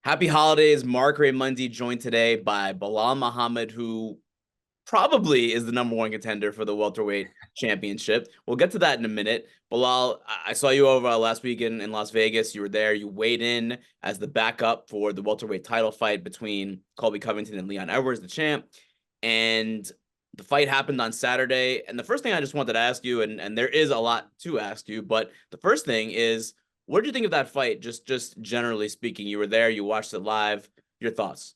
Happy holidays. Marc Raimondi joined today by Belal Muhammad, who probably is the number one contender for the welterweight championship. We'll get to that in a minute. Belal, I saw you over last week in Las Vegas. You were there. You weighed in as the backup for the welterweight title fight between Colby Covington and Leon Edwards, the champ. And the fight happened on Saturday. And the first thing I just wanted to ask you, and there is a lot to ask you, but the first thing is, what did you think of that fight? Just generally speaking, you were there, you watched it live. Your thoughts?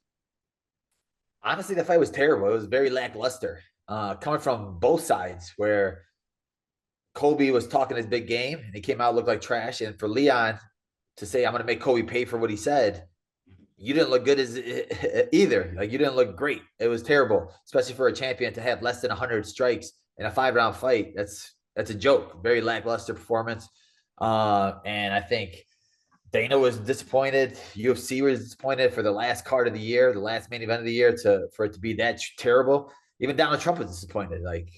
Honestly, the fight was terrible. It was very lackluster, coming from both sides. Where Kobe was talking his big game, and he came out looked like trash. And for Leon to say, "I'm going to make Kobe pay for what he said," you didn't look good as either. Like you didn't look great. It was terrible, especially for a champion to have less than 100 strikes in a 5-round fight. That's a joke. Very lackluster performance. And I think Dana was disappointed. UFC was disappointed for the last card of the year, the last main event of the year, for it to be that terrible. Even Donald Trump was disappointed. Like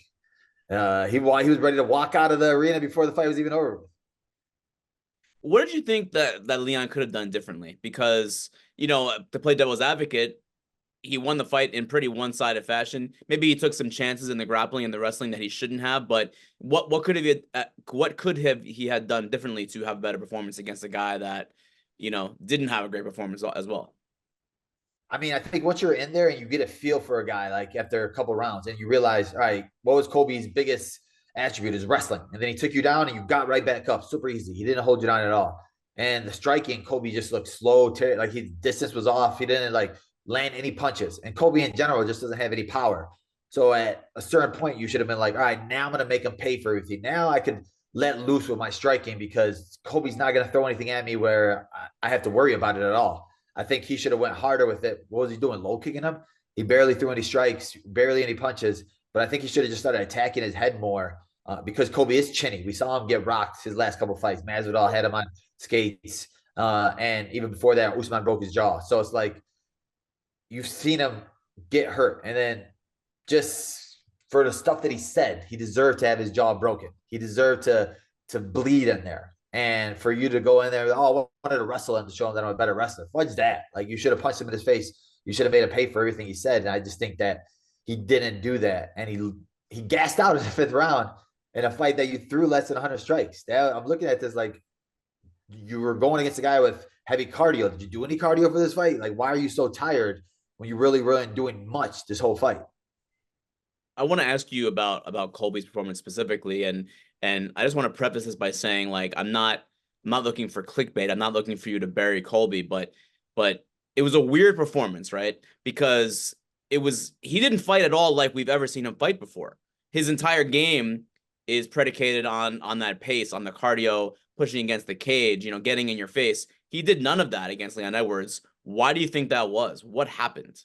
he was ready to walk out of the arena before the fight was even over. What did you think that Leon could have done differently? Because, to play devil's advocate, he won the fight in pretty one-sided fashion. Maybe he took some chances in the grappling and the wrestling that he shouldn't have, but what could have he had done differently to have a better performance against a guy that, didn't have a great performance as well? I mean, I think once you're in there and you get a feel for a guy, like after a couple rounds, and you realize, all right, what was Kobe's biggest attribute is wrestling, and then he took you down and you got right back up, super easy. He didn't hold you down at all. And the striking, Kobe just looked slow, like his distance was off. He didn't like land any punches, and Kobe in general just doesn't have any power. So at a certain point, you should have been like, all right, now I'm gonna make him pay for everything. Now I could let loose with my striking because Kobe's not gonna throw anything at me where I have to worry about it at all. I think he should have went harder with it. What was he doing? Low kicking him? He barely threw any strikes, barely any punches. But I think he should have just started attacking his head more because Kobe is chinny. We saw him get rocked his last couple of fights. Masvidal had him on skates, and even before that, Usman broke his jaw. So it's like you've seen him get hurt, and then just for the stuff that he said, he deserved to have his jaw broken. He deserved to bleed in there. And for you to go in there, oh, I wanted to wrestle him to show him that I'm a better wrestler. Fudge that. Like you should have punched him in his face. You should have made him pay for everything he said. And I just think that he didn't do that. And he gassed out in the 5th round in a fight that you threw less than 100 strikes. Now, I'm looking at this like you were going against a guy with heavy cardio. Did you do any cardio for this fight? Like, why are you so tired when you really weren't doing much this whole fight? I want to ask you about Colby's performance specifically, and I just want to preface this by saying, like, I'm not looking for clickbait. I'm not looking for you to bury Colby, but it was a weird performance, right? Because he didn't fight at all like we've ever seen him fight before. His entire game is predicated on that pace, on the cardio, pushing against the cage, getting in your face. He did none of that against Leon Edwards. Why do you think that was? What happened?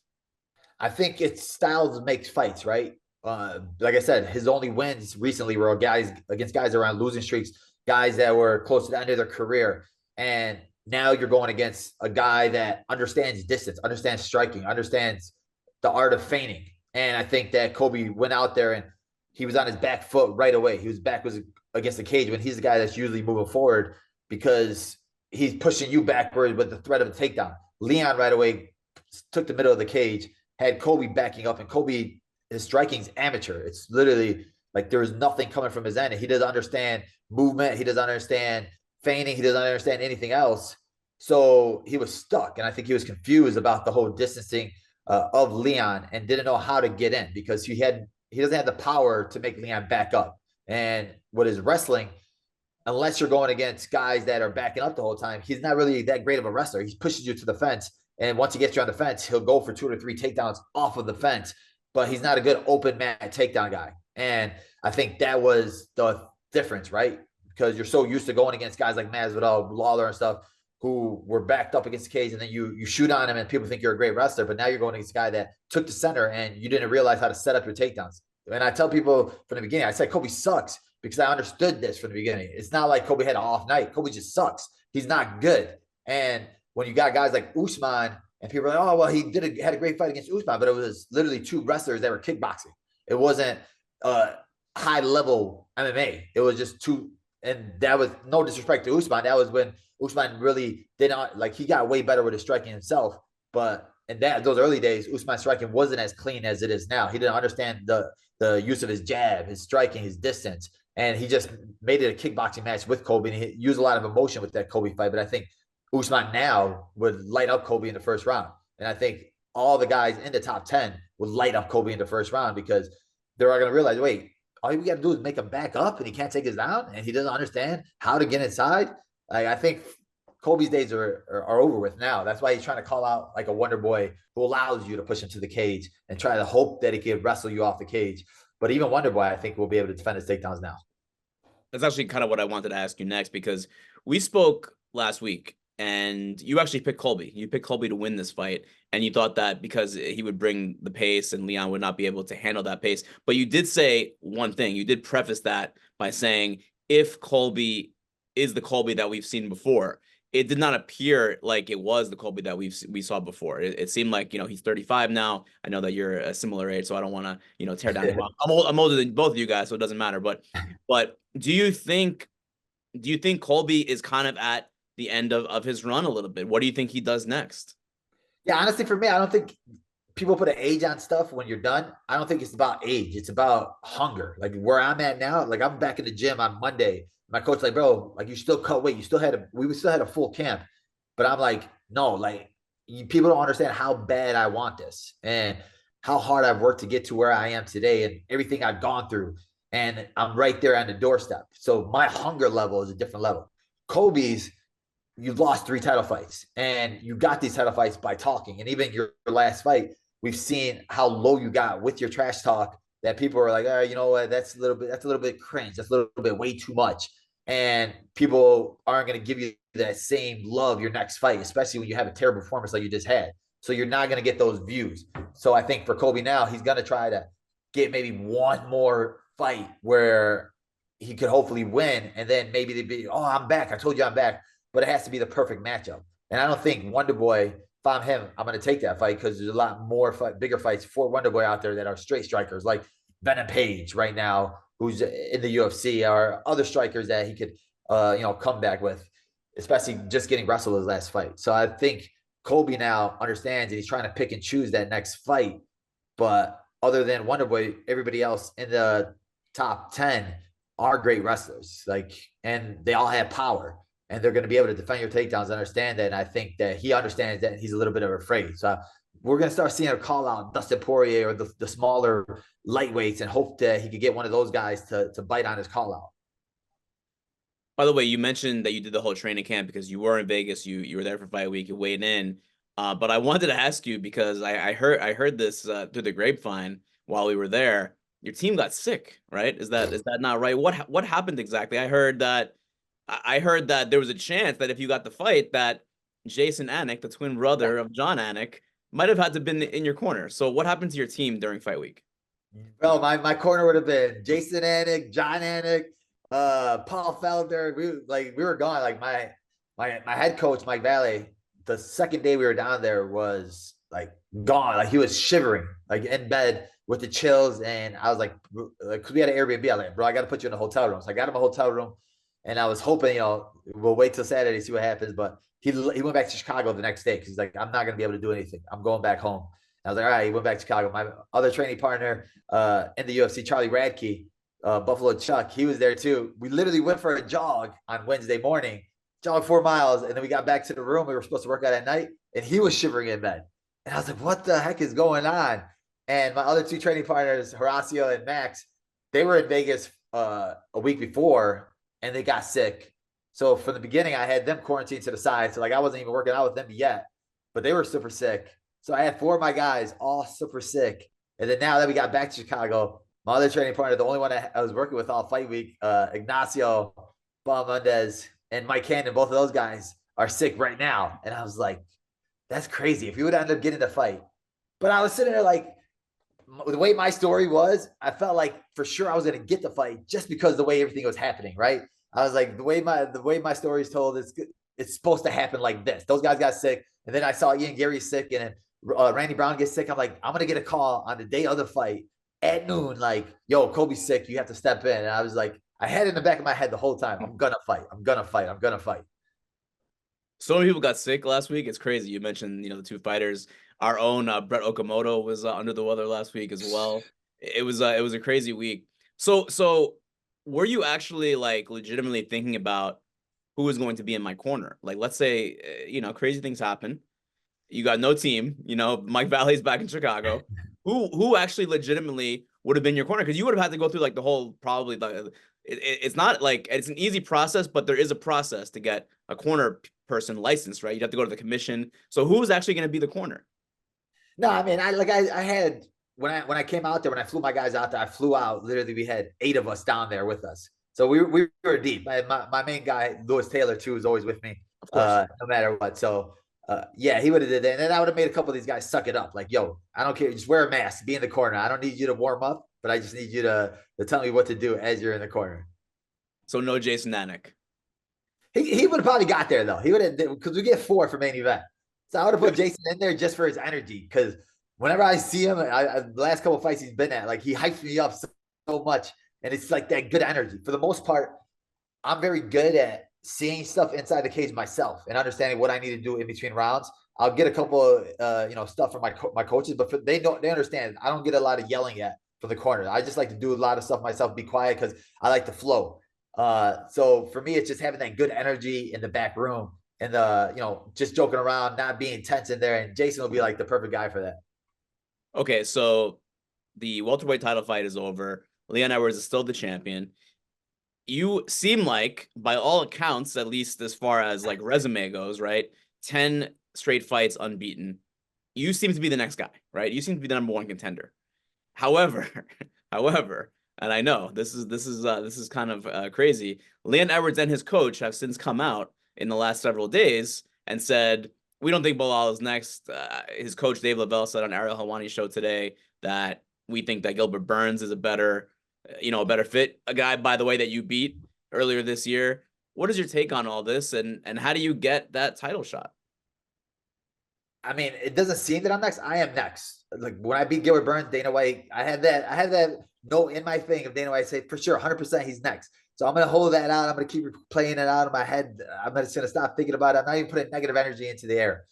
I think it's styles makes fights, right? Like I said, his only wins recently were guys against guys around losing streaks, guys that were close to the end of their career. And now you're going against a guy that understands distance, understands striking, understands the art of feigning. And I think that Kobe went out there and he was on his back foot right away. His back was against the cage when he's the guy that's usually moving forward because he's pushing you backward with the threat of a takedown. Leon right away took the middle of the cage, had Kobe backing up, and Kobe, his striking's amateur. It's literally like there's nothing coming from his end. He doesn't understand movement. He doesn't understand feigning. He doesn't understand anything else. So he was stuck. And I think he was confused about the whole distancing of Leon and didn't know how to get in because he doesn't have the power to make Leon back up. And what is wrestling, unless you're going against guys that are backing up the whole time, he's not really that great of a wrestler. He pushes you to the fence. And once he gets you on the fence, he'll go for 2 or 3 takedowns off of the fence. But he's not a good open mat takedown guy. And I think that was the difference, right? Because you're so used to going against guys like Masvidal, Lawler, and stuff who were backed up against the cage, and then you shoot on him, and people think you're a great wrestler. But now you're going against a guy that took the center, and you didn't realize how to set up your takedowns. And I tell people from the beginning, I said Kobe sucks because I understood this from the beginning. It's not like Kobe had an off night. Kobe just sucks. He's not good. And when you got guys like Usman, and people are like, oh, well, he had a great fight against Usman, but it was literally 2 wrestlers that were kickboxing. It wasn't high level MMA. It was just 2 and that was no disrespect to Usman. That was when Usman really did not like he got way better with his striking himself. But in those early days, Usman's striking wasn't as clean as it is now. He didn't understand the use of his jab, his striking, his distance, and he just made it a kickboxing match with Colby. And he used a lot of emotion with that Colby fight. But I think Usman now would light up Colby in the first round, and I think all the guys in the top 10 would light up Colby in the first round because they're all going to realize, wait, all we got to do is make him back up and he can't take us down and he doesn't understand how to get inside. Like, I think Colby's days are over with now. That's why he's trying to call out like a Wonder Boy who allows you to push him to the cage and try to hope that he can wrestle you off the cage. But even Wonder Boy, I think, will be able to defend his takedowns now. That's actually kind of what I wanted to ask you next, because we spoke last week and you actually picked Colby. You picked Colby to win this fight, and you thought that because he would bring the pace and Leon would not be able to handle that pace. But you did say one thing. You did preface that by saying, if Colby is the Colby that we've seen before, it did not appear like it was the Colby that we saw before. It seemed like, he's 35 now. I know that you're a similar age, so I don't want to, tear down. I'm older than both of you guys, so it doesn't matter. But do you think Colby is kind of at the end of his run a little bit? What do you think he does next? Yeah, honestly, for me, I don't think people put an age on stuff when you're done. I don't think it's about age. It's about hunger. Like where I'm at now, like I'm back in the gym on Monday. My coach like, bro, like you still cut weight. We still had a full camp. But I'm like, no, like people don't understand how bad I want this and how hard I've worked to get to where I am today and everything I've gone through. And I'm right there on the doorstep. So my hunger level is a different level. Colby's, you lost 3 title fights and you got these title fights by talking. And even your last fight, we've seen how low you got with your trash talk that people are like, oh, you know what? That's a little bit cringe. That's a little bit way too much. And people aren't going to give you that same love your next fight, especially when you have a terrible performance like you just had. So you're not going to get those views. So I think for Colby now, he's going to try to get maybe one more fight where he could hopefully win. And then maybe they'd be, oh, I'm back. I told you I'm back. But it has to be the perfect matchup. And I don't think Wonder Boy, if I'm him, I'm going to take that fight because there's a lot more bigger fights for Wonder Boy out there that are straight strikers like Venom Page right now, who's in the UFC, or other strikers that he could, come back with, especially just getting wrestled his last fight. So I think Colby now understands that he's trying to pick and choose that next fight. But other than Wonder Boy, everybody else in the top 10 are great wrestlers, and they all have power. And they're going to be able to defend your takedowns and understand that. And I think that he understands that he's a little bit of afraid. So we're going to start seeing a call out Dustin Poirier or the smaller lightweights and hope that he could get one of those guys to bite on his call out. By the way, you mentioned that you did the whole training camp because you were in Vegas. You were there for fight week. You weighed in. But I wanted to ask you because I heard this through the grapevine while we were there. Your team got sick, right? Is that not right? What happened exactly? I heard that there was a chance that if you got the fight, that Jason Anik, the twin brother of John Anik, might have had to been in your corner. So what happened to your team during fight week? Well, my corner would have been Jason Anik, John Anik, Paul Felder. We were gone. Like my head coach, Mike Valley, the second day we were down there was like gone. Like he was shivering, like in bed with the chills. And I was like, cause we had an Airbnb. I was like, bro, I got to put you in a hotel room. So I got him a hotel room. And I was hoping, we'll wait till Saturday, see what happens. But he went back to Chicago the next day because he's like, I'm not going to be able to do anything. I'm going back home. And I was like, all right, he went back to Chicago. My other training partner in the UFC, Charlie Radke, Buffalo Chuck, he was there too. We literally went for a jog on Wednesday morning, jogged 4 miles. And then we got back to the room. We were supposed to work out at night. And he was shivering in bed. And I was like, what the heck is going on? And my other 2 training partners, Horacio and Max, they were in Vegas a week before. And they got sick. So from the beginning, I had them quarantined to the side. So I wasn't even working out with them yet, but they were super sick. So I had 4 of my guys all super sick. And then now that we got back to Chicago, my other training partner, the only one I was working with all fight week, Ignacio Balmundez and Mike Cannon, both of those guys are sick right now. And I was like, that's crazy. If you would end up getting the fight. But I was sitting there like, the way my story was, I felt like for sure I was going to get the fight just because the way everything was happening, right? I was like, the way my story is told, it's supposed to happen like this. Those guys got sick, and then I saw Ian Gary sick, and then Randy Brown gets sick. I'm like, I'm going to get a call on the day of the fight at noon, like, yo, Colby's sick. You have to step in. And I was like, I had it in the back of my head the whole time. I'm gonna fight. I'm gonna fight. I'm gonna fight. So many people got sick last week. It's crazy. You mentioned, the two fighters. Our own Brett Okamoto was under the weather last week as well. It was a crazy week. So were you actually like legitimately thinking about who was going to be in my corner? Like, let's say, crazy things happen. You got no team. Mike Valley's back in Chicago. Who actually legitimately would have been your corner? Because you would have had to go through like the whole probably it's not like it's an easy process, but there is a process to get a corner person licensed, right? You'd have to go to the commission. So who's actually going to be the corner? No, I mean, I had when I came out there, when I flew my guys out there, I flew out. Literally, we had 8 of us down there with us, so we were deep. My main guy, Lewis Taylor, too, is always with me, Of course. no matter what. So yeah, he would have did that, and then I would have made a couple of these guys suck it up. Like, yo, I don't care, just wear a mask, be in the corner. I don't need you to warm up, but I just need you to tell me what to do as you're in the corner. So no Jason Nanik. He would have probably got there though. He would have, because we get 4 for main event. So I would have put Jason in there just for his energy. Because whenever I see him, the last couple of fights he's been at, like he hypes me up so much, and it's like that good energy. For the most part, I'm very good at seeing stuff inside the cage myself and understanding what I need to do in between rounds. I'll get a couple of stuff from my coaches, but they understand. I don't get a lot of yelling at from the corner. I just like to do a lot of stuff myself, be quiet because I like to flow. So for me, it's just having that good energy in the back room and just joking around, not being tense in there. And Jason will be like the perfect guy for that. Okay, so the welterweight title fight is over. Leon Edwards is still the champion. You seem like, by all accounts, at least as far as like resume goes, right? 10 straight fights unbeaten. You seem to be the next guy, right? You seem to be the number one contender. However, however, and I know this is kind of crazy. Leon Edwards and his coach have since come out in the last several days and said we don't think Belal is next. His coach Dave Lavelle said on Ariel Helwani's show today that we think that Gilbert Burns is a better fit. A guy, by the way, that you beat earlier this year. What is your take on all this, and how do you get that title shot? I mean, it doesn't seem that I'm next. I am next. Like when I beat Gilbert Burns, Dana White, I have that note in my thing of Dana White say for sure, 100% he's next. So I'm gonna hold that out. I'm gonna keep playing it out in my head. I'm just gonna stop thinking about it. I'm not even putting negative energy into the air.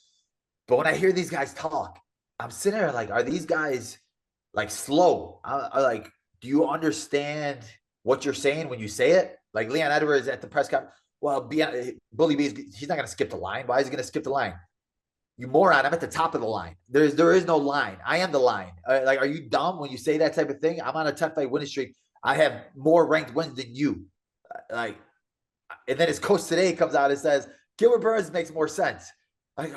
But when I hear these guys talk, I'm sitting there like, are these guys like slow? I like, do you understand what you're saying when you say it? Like Leon Edwards at the press conference. Well, Bully B, he's not going to skip the line. Why is he going to skip the line? You moron! I'm at the top of the line. There is no line. I am the line. Like, are you dumb when you say that type of thing? I'm on a 10-fight winning streak. I have more ranked wins than you. Like, and then his coach today comes out and says Gilbert Burns makes more sense. Like,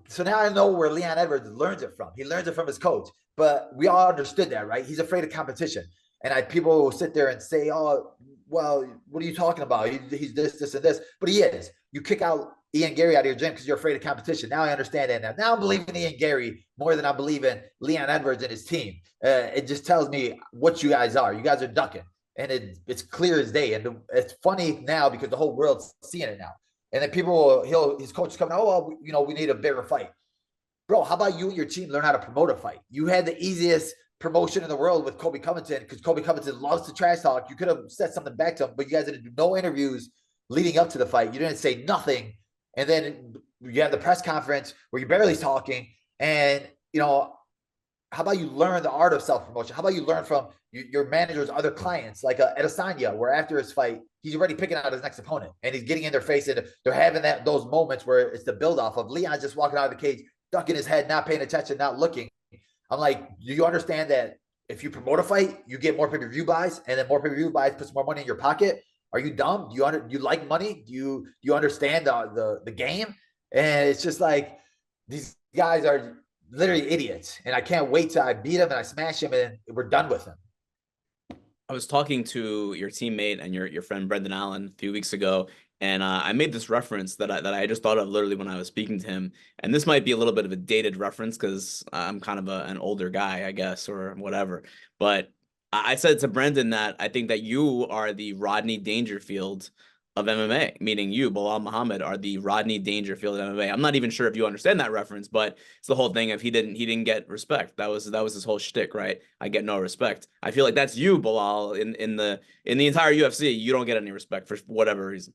so now I know where Leon Edwards learns it from. He learns it from his coach. But we all understood that, right? He's afraid of competition. And people will sit there and say, oh, well, what are you talking about? He's this, and this. But he is. You kick out Ian Gary out of your gym because you're afraid of competition. Now I understand that. Now I believe in Ian Gary more than I believe in Leon Edwards and his team. It just tells me what you guys are. You guys are ducking. And it's clear as day. And it's funny now because the whole world's seeing it now. And then his coach is coming, oh, well, we need a bigger fight. Bro, how about you and your team learn how to promote a fight? You had the easiest promotion in the world with Colby Covington because Colby Covington loves to trash talk. You could have said something back to him, but you guys didn't do no interviews leading up to the fight. You didn't say nothing. And then you have the press conference where you're barely talking. And, how about you learn the art of self-promotion? How about you learn from your manager's other clients, like Adesanya, where after his fight, he's already picking out his next opponent and he's getting in their face and they're having those moments where it's the build-off of Leon just walking out of the cage, ducking his head, not paying attention, not looking. I'm like, do you understand that if you promote a fight, you get more pay-per-view buys, and then more pay-per-view buys puts more money in your pocket? Are you dumb? Do you like money? Do you understand the game? And it's just like these guys are literally idiots, and I can't wait till I beat him and I smash him and we're done with him. I was talking to your teammate and your friend Brendan Allen a few weeks ago, and I made this reference that I just thought of literally when I was speaking to him. And this might be a little bit of a dated reference because I'm kind of an older guy, I guess, or whatever. But I said to Brendan that I think that you are the Rodney Dangerfield of MMA, meaning you, Belal Muhammad, are the Rodney Dangerfield of MMA. I'm not even sure if you understand that reference, but it's the whole thing of he didn't get respect. That was his whole shtick, right? I get no respect. I feel like that's you, Belal, in the entire UFC. You don't get any respect for whatever reason.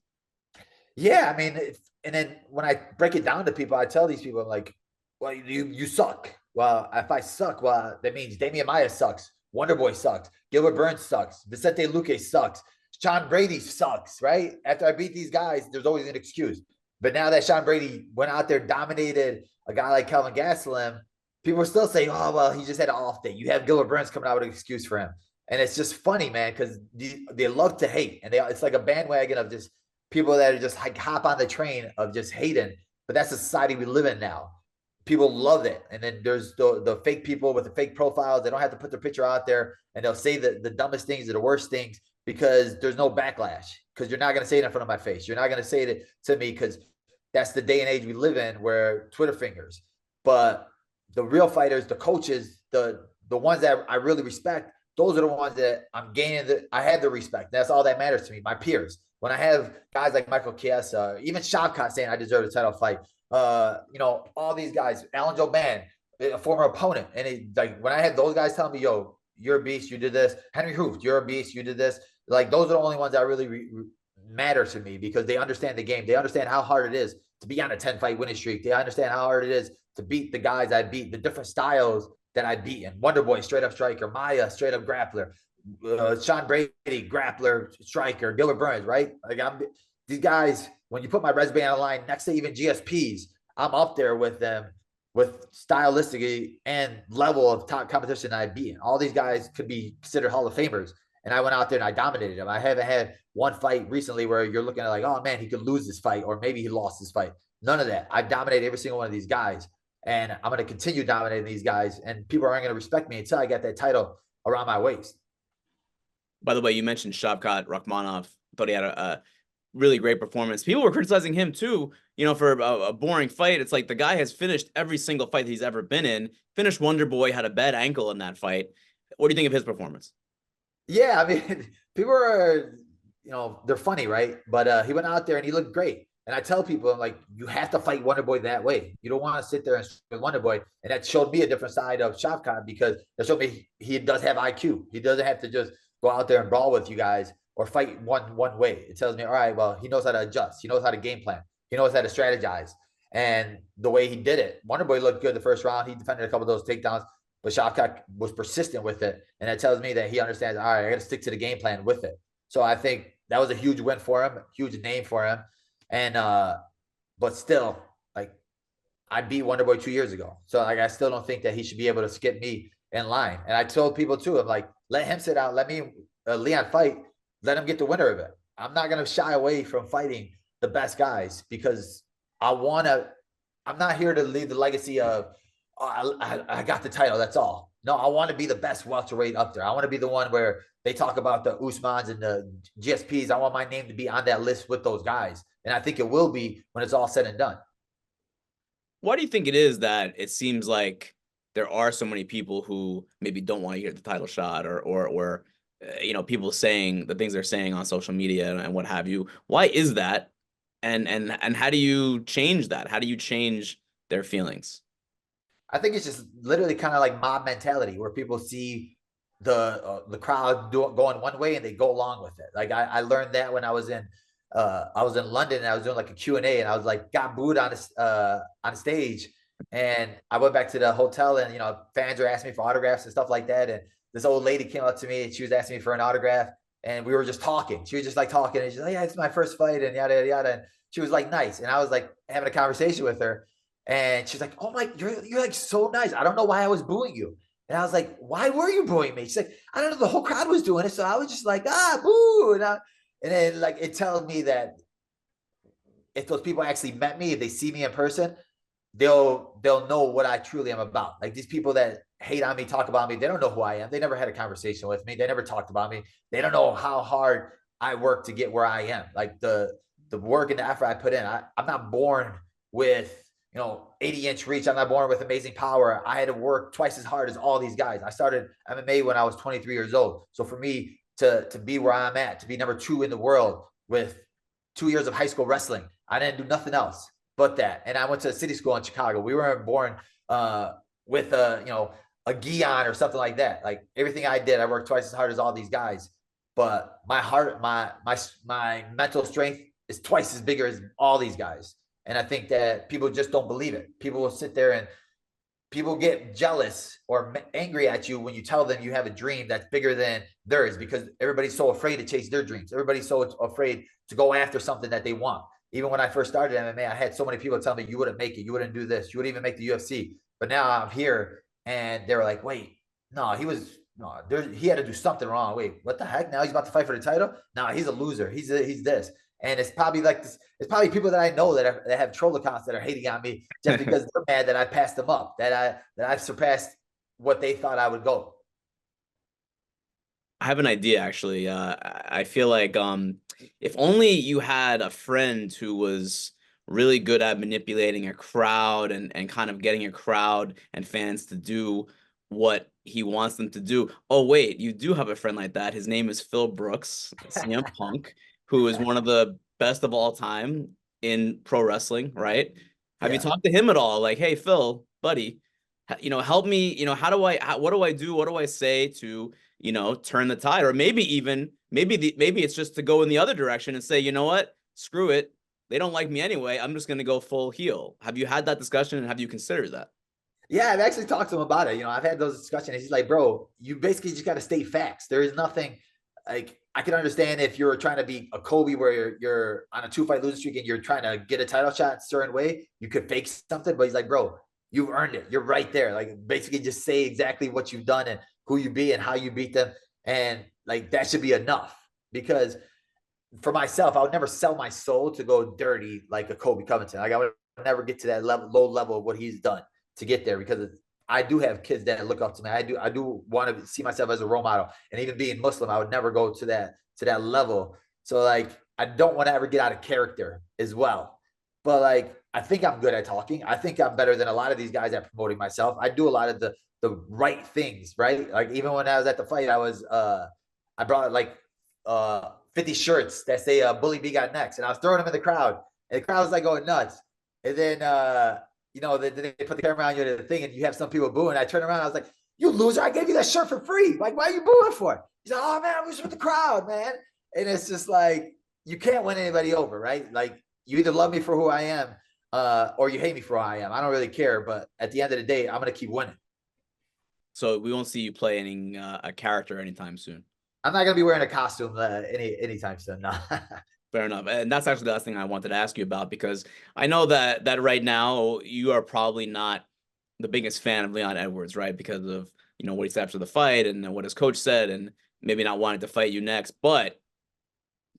Yeah, I mean, and then when I break it down to people, I tell these people, I'm like, well, you suck. Well, if I suck, well, that means Damian Maia sucks. Wonderboy sucks. Gilbert Burns sucks. Vicente Luque sucks. Sean Brady sucks, right? After I beat these guys, there's always an excuse. But now that Sean Brady went out there, dominated a guy like Kelvin Gastelum, people are still saying, oh, well, he just had an off day. You have Gilbert Burns coming out with an excuse for him. And it's just funny, man, because they love to hate. And it's like a bandwagon of just people that are just like hop on the train of just hating. But that's the society we live in now. People love it. And then there's the fake people with the fake profiles. They don't have to put their picture out there, and they'll say the dumbest things or the worst things because there's no backlash. Because you're not going to say it in front of my face. You're not going to say it to me because that's the day and age we live in where Twitter fingers. But the real fighters, the coaches, the ones that I really respect, those are the ones that I'm gaining. I have the respect. That's all that matters to me. My peers. When I have guys like Michael Chiesa, even Shavkat saying I deserve a title fight, all these guys, Alan Joban, a former opponent, and like when I have those guys telling me, "Yo, you're a beast, you did this," Henry Hooft, you're a beast, you did this. Like those are the only ones that really matter to me because they understand the game. They understand how hard it is to be on a 10-fight winning streak. They understand how hard it is to beat the guys I beat, the different styles that I beat. And Wonderboy, straight up striker, Maya, straight up grappler. Sean Brady, grappler, striker, Gilbert Burns, right? Like these guys, when you put my resume on the line next to even GSPs, I'm up there with them with stylistically and level of top competition I beat. All these guys could be considered Hall of Famers. And I went out there and I dominated them. I haven't had one fight recently where you're looking at like, oh man, he could lose this fight, or maybe he lost this fight. None of that. I've dominated every single one of these guys. And I'm going to continue dominating these guys. And people aren't going to respect me until I get that title around my waist. By the way, you mentioned Shavkat Rakhmonov. Thought he had a really great performance. People were criticizing him too, for a boring fight. It's like the guy has finished every single fight he's ever been in. Finished Wonderboy, had a bad ankle in that fight. What do you think of his performance? Yeah, I mean, people are, they're funny, right? But he went out there and he looked great. And I tell people, I'm like, you have to fight Wonderboy that way. You don't want to sit there and with Wonderboy. And that showed me a different side of Shavkat because it showed me he does have IQ. He doesn't have to just go out there and brawl with you guys or fight one way. It tells me, all right, well, he knows how to adjust. He knows how to game plan. He knows how to strategize. And the way he did it, Wonderboy looked good the first round. He defended a couple of those takedowns, but Shavkat was persistent with it. And that tells me that he understands, all right, I got to stick to the game plan with it. So I think that was a huge win for him, huge name for him. And but still, like, I beat Wonderboy 2 years ago. So like I still don't think that he should be able to skip me in line. And I told people too, I'm like, let him sit out, let me Leon fight, let him get the winner of it. I'm not gonna shy away from fighting the best guys because I'm not here to leave the legacy of I got the title, that's all. No, I want to be the best welterweight up there. I want to be the one where they talk about the Usmans and the GSPs. I want my name to be on that list with those guys. And I think it will be when it's all said and done. Why do you think it is that it seems like there are so many people who maybe don't want to hear the title shot or people saying the things they're saying on social media and what have you? Why is that? And how do you change that? How do you change their feelings? I think it's just literally kind of like mob mentality where people see the crowd going one way and they go along with it. Like I learned that when I was in London and I was doing like a Q&A and I was like got booed on stage, and I went back to the hotel and fans were asking me for autographs and stuff like that, and this old lady came up to me and she was asking me for an autograph and we were just talking. She was just like talking and she's like, yeah, it's my first fight and yada yada yada. And she was like nice, and I was like having a conversation with her. And she's like, oh my, you're like so nice. I don't know why I was booing you. And I was like, why were you booing me? She's like, I don't know. The whole crowd was doing it. So I was just like, boo. And then like, it tells me that if those people actually met me, if they see me in person, they'll know what I truly am about. Like these people that hate on me, talk about me, they don't know who I am. They never had a conversation with me. They never talked about me. They don't know how hard I work to get where I am. Like the work and the effort I put in. I'm not born with 80-inch reach. I'm not born with amazing power. I had to work twice as hard as all these guys. I started MMA when I was 23 years old. So for me to be where I'm at, to be number 2 in the world with 2 years of high school wrestling. I didn't do nothing else but that. And I went to a city school in Chicago. We weren't born with a gi on or something like that. Like everything I did, I worked twice as hard as all these guys. But my heart, my mental strength is twice as bigger as all these guys. And I think that people just don't believe it. People will sit there and people get jealous or angry at you when you tell them you have a dream that's bigger than theirs, because everybody's so afraid to chase their dreams. Everybody's so afraid to go after something that they want. Even when I first started MMA, I had so many people tell me, you wouldn't make it. You wouldn't do this. You wouldn't even make the UFC. But now I'm here and they were like, wait, no, he had to do something wrong. Wait, what the heck? Now he's about to fight for the title? No, he's a loser. He's this. And it's probably like this. It's probably people that I know that have troll accounts that are hating on me just because they're mad that I passed them up, that I've surpassed what they thought I would go. I have an idea actually. I feel like if only you had a friend who was really good at manipulating a crowd and kind of getting a crowd and fans to do what he wants them to do. Oh, wait, you do have a friend like that. His name is Phil Brooks, CM Punk, who is one of the best of all time in pro wrestling, right? Have you Yeah. talked to him at all? Like, hey, Phil, buddy, help me, what do I do? What do I say to, turn the tide? Or maybe it's just to go in the other direction and say, you know what? Screw it. They don't like me anyway. I'm just going to go full heel. Have you had that discussion and have you considered that? Yeah, I've actually talked to him about it. I've had those discussions. He's like, bro, you basically just got to state facts. There is nothing like, I can understand if you're trying to be a Kobe where you're on a 2-fight losing streak and you're trying to get a title shot a certain way, you could fake something. But he's like, bro, you've earned it. You're right there. Like basically just say exactly what you've done and who you be and how you beat them. And like, that should be enough, because for myself, I would never sell my soul to go dirty like a Colby Covington. Like I would never get to that low level of what he's done to get there, because I do have kids that look up to me. I do want to see myself as a role model. And even being Muslim, I would never go to that level. So like, I don't want to ever get out of character as well. But like, I think I'm good at talking. I think I'm better than a lot of these guys at promoting myself. I do a lot of the right things, right? Like even when I was at the fight, I brought like 50 shirts that say Bully B got next. And I was throwing them in the crowd. And the crowd was like going nuts. And then they put the camera on you to the thing and you have some people booing. I turned around, I was like, you loser, I gave you that shirt for free. Like, why are you booing for it? He's like, oh man, I was with the crowd, man. And it's just like, you can't win anybody over, right? Like, you either love me for who I am or you hate me for who I am. I don't really care. But at the end of the day, I'm going to keep winning. So we won't see you playing a character anytime soon. I'm not going to be wearing a costume anytime soon. No. Fair enough. And that's actually the last thing I wanted to ask you about, because I know that right now you are probably not the biggest fan of Leon Edwards, right? Because of, what he said after the fight and what his coach said and maybe not wanting to fight you next. But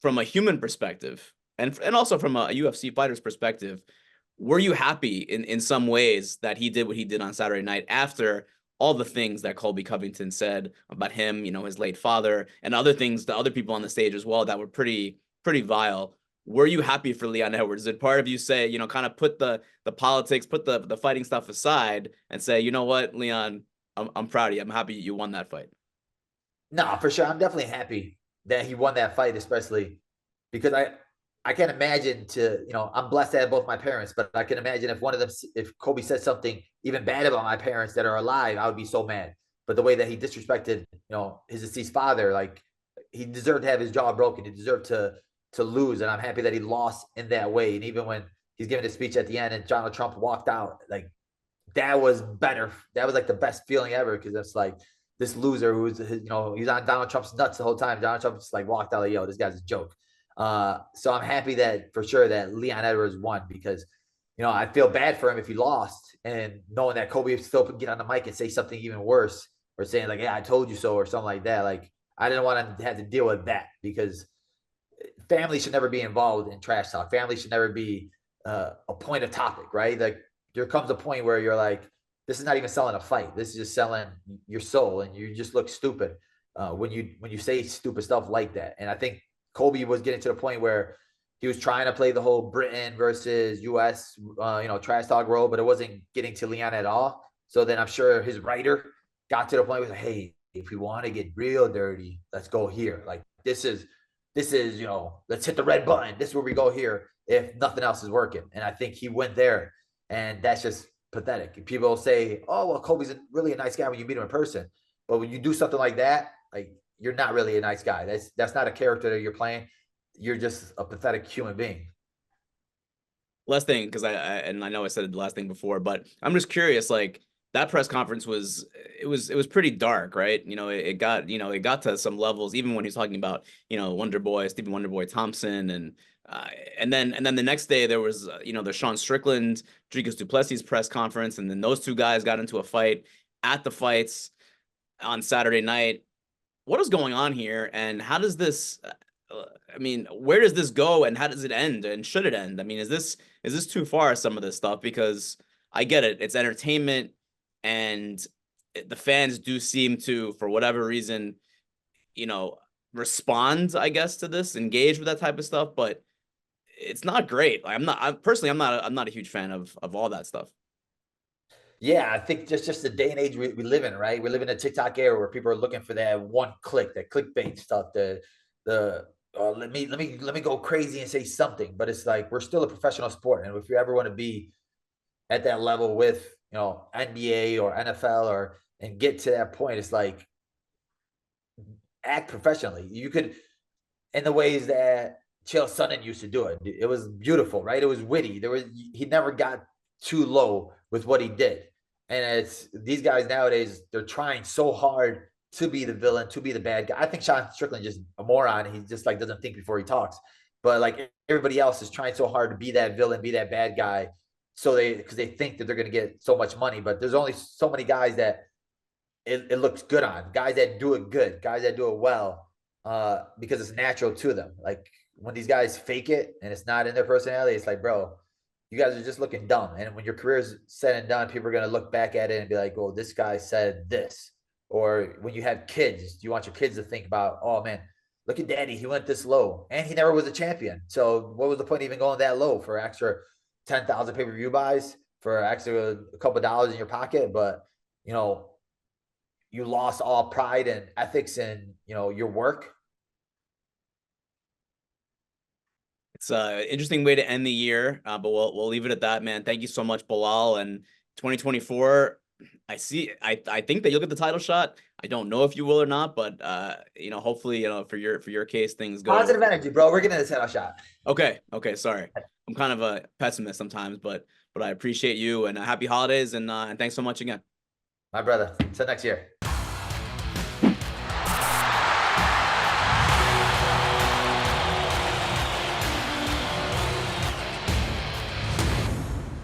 from a human perspective and also from a UFC fighter's perspective, were you happy in some ways that he did what he did on Saturday night after all the things that Colby Covington said about him, his late father, and other things, the other people on the stage as well that were pretty vile? Were you happy for Leon Edwards? Did part of you say, kind of put the politics, put the fighting stuff aside and say, you know what, Leon, I'm proud of you. I'm happy you won that fight. No, for sure. I'm definitely happy that he won that fight, especially because I can't imagine I'm blessed to have both my parents, but I can imagine if Colby said something even bad about my parents that are alive, I would be so mad. But the way that he disrespected, his deceased father, like he deserved to have his jaw broken. He deserved to lose. And I'm happy that he lost in that way. And even when he's giving a speech at the end and Donald Trump walked out, like that was better. That was like the best feeling ever. Cause it's like this loser who's, he's on Donald Trump's nuts the whole time. Donald Trump just like walked out like, yo, this guy's a joke. So I'm happy that for sure that Leon Edwards won, because, I feel bad for him if he lost, and knowing that Colby would still get on the mic and say something even worse, or saying like, yeah, I told you so, or something like that. Like, I didn't want him to have to deal with that, because family should never be involved in trash talk. Family should never be a point of topic, right? Like there comes a point where you're like, this is not even selling a fight. This is just selling your soul, and you just look stupid when you say stupid stuff like that. And I think Colby was getting to the point where he was trying to play the whole Britain versus US, trash talk role, but it wasn't getting to Leon at all. So then I'm sure his writer got to the point where, hey, if we want to get real dirty, let's go here. Like this is this is, let's hit the red button. This is where we go here if nothing else is working. And I think he went there, and that's just pathetic. People say, oh, well, Colby's really a nice guy when you meet him in person. But when you do something like that, like, you're not really a nice guy. That's not a character that you're playing. You're just a pathetic human being. Last thing, because I know I said the last thing before, but I'm just curious, like that press conference was pretty dark, right? It got to some levels, even when he's talking about, Wonder Boy, Stephen Wonder Boy Thompson, and then the next day there was the Sean Strickland, Dricus du Plessis press conference, and then those two guys got into a fight at the fights on Saturday night. What is going on here, and how does this? I mean, where does this go, and how does it end, and should it end? I mean, is this too far? Some of this stuff, because I get it, it's entertainment, and the fans do seem to, for whatever reason, respond, I guess, to this, engage with that type of stuff, but it's not great. Like, I'm not a huge fan of all that stuff. Yeah, I think just the day and age we live in, right? We live in a TikTok era where people are looking for that one click, that clickbait stuff, the let me go crazy and say something. But it's like, we're still a professional sport, and if you ever want to be at that level with NBA or NFL and get to that point, it's like, act professionally. You could, in the ways that Chael Sonnen used to do it. It was beautiful, right? It was witty. He never got too low with what he did. And it's these guys nowadays, they're trying so hard to be the villain, to be the bad guy. I think Sean Strickland just a moron. He just like doesn't think before he talks. But like everybody else is trying so hard to be that villain, be that bad guy. So because they think that they're going to get so much money, but there's only so many guys that it looks good on. Guys that do it good, guys that do it well, because it's natural to them. Like when these guys fake it and it's not in their personality, it's like, bro, you guys are just looking dumb. And when your career is said and done, people are going to look back at it and be like, oh, this guy said this. Or when you have kids, you want your kids to think about, oh, man, look at daddy. He went this low and he never was a champion. So what was the point of even going that low for extra 10,000 pay-per-view buys, for extra a couple of dollars in your pocket? But, you lost all pride and ethics in, your work. It's an interesting way to end the year, but we'll leave it at that, man. Thank you so much, Belal. And 2024, I think that you'll get the title shot. I don't know if you will or not, but hopefully, for your case, things go positive energy, bro. We're getting the title shot. Okay. Sorry, I'm kind of a pessimist sometimes, but I appreciate you, and happy holidays, and thanks so much again, my brother. Until next year.